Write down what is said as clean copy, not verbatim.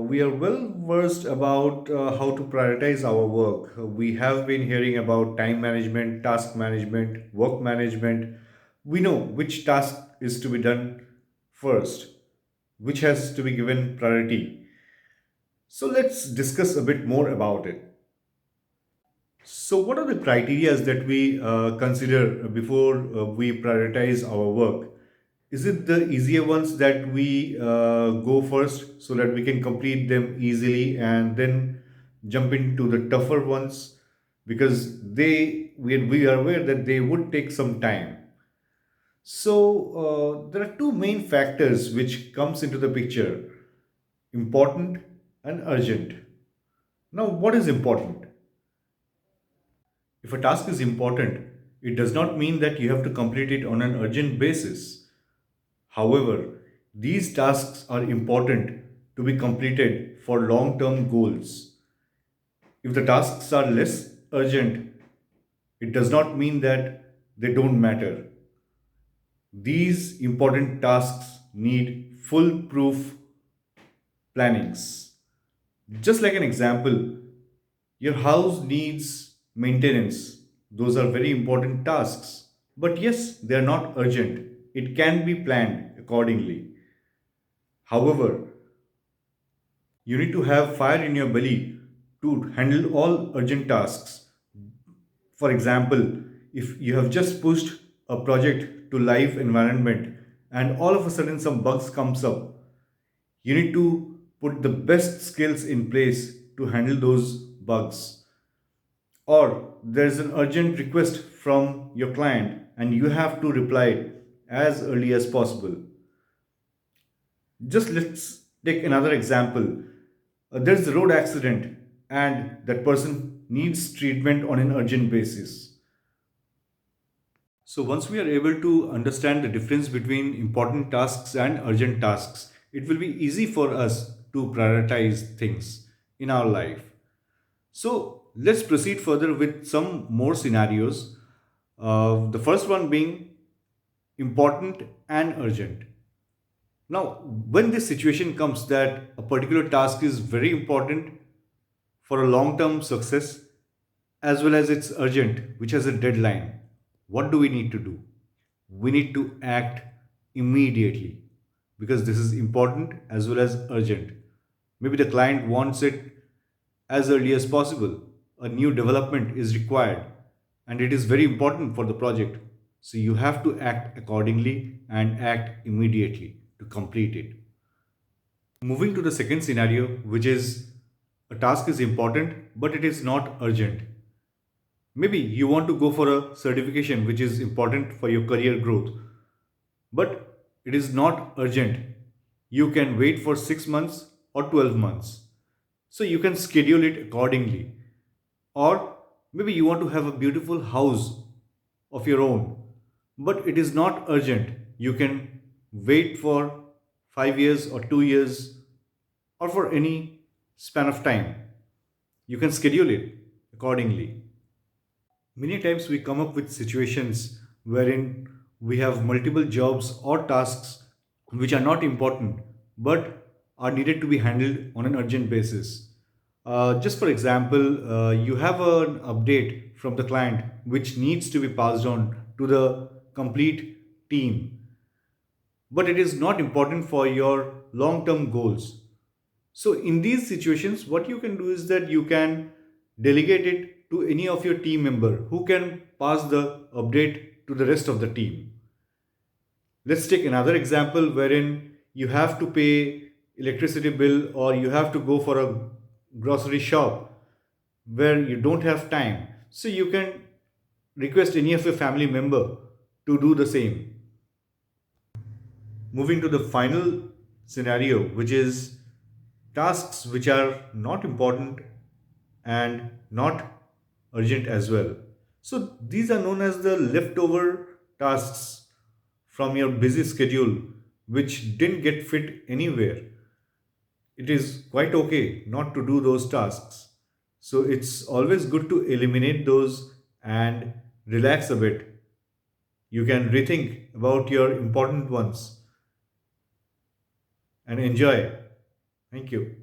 We are well versed about how to prioritize our work. We have been hearing about time management, task management, work management. We know which task is to be done first, which has to be given priority. So let's discuss a bit more about it. So, what are the criteria that we consider before we prioritize our work? Is it the easier ones that we go first so that we can complete them easily and then jump into the tougher ones because we are aware that they would take some time. So there are two main factors which comes into the picture: important and urgent. Now, what is important? If a task is important, it does not mean that you have to complete it on an urgent basis. However, these tasks are important to be completed for long term goals. If the tasks are less urgent, it does not mean that they don't matter. These important tasks need foolproof plannings. Just like an example, your house needs maintenance. Those are very important tasks. But yes, they are not urgent. It can be planned accordingly. However, you need to have fire in your belly to handle all urgent tasks. For example, if you have just pushed a project to live environment and all of a sudden some bugs comes up, you need to put the best skills in place to handle those bugs. Or there's an urgent request from your client and you have to reply as early as possible. Just let's take another example. There's a road accident and that person needs treatment on an urgent basis. So, once we are able to understand the difference between important tasks and urgent tasks, it will be easy for us to prioritize things in our life. So, let's proceed further with some more scenarios. The first one being important and urgent. Now, when this situation comes that a particular task is very important for a long term success as well as it's urgent, which has a deadline, what do we need to do? We need to act immediately because this is important as well as urgent. Maybe the client wants it as early as possible. A new development is required and it is very important for the project. So you have to act accordingly and act immediately to complete it. Moving to the second scenario, which is a task is important but it is not urgent. Maybe you want to go for a certification which is important for your career growth, but it is not urgent. You can wait for 6 months or 12 months. So you can schedule it accordingly. Or maybe you want to have a beautiful house of your own, but it is not urgent. You can wait for 5 years or 2 years or for any span of time. You can schedule it accordingly. Many times we come up with situations wherein we have multiple jobs or tasks which are not important but are needed to be handled on an urgent basis. Just for example, you have an update from the client which needs to be passed on to the complete team, but it is not important for your long term goals. So, in these situations, what you can do is that you can delegate it to any of your team member who can pass the update to the rest of the team. Let's take another example wherein you have to pay electricity bill or you have to go for a grocery shop where you don't have time. So, you can request any of your family member to do the same. Moving to the final scenario, which is tasks which are not important and not urgent as well. So these are known as the leftover tasks from your busy schedule which didn't get fit anywhere. It is quite okay not to do those tasks. So it's always good to eliminate those and relax a bit. You can rethink about your important ones and enjoy. Thank you.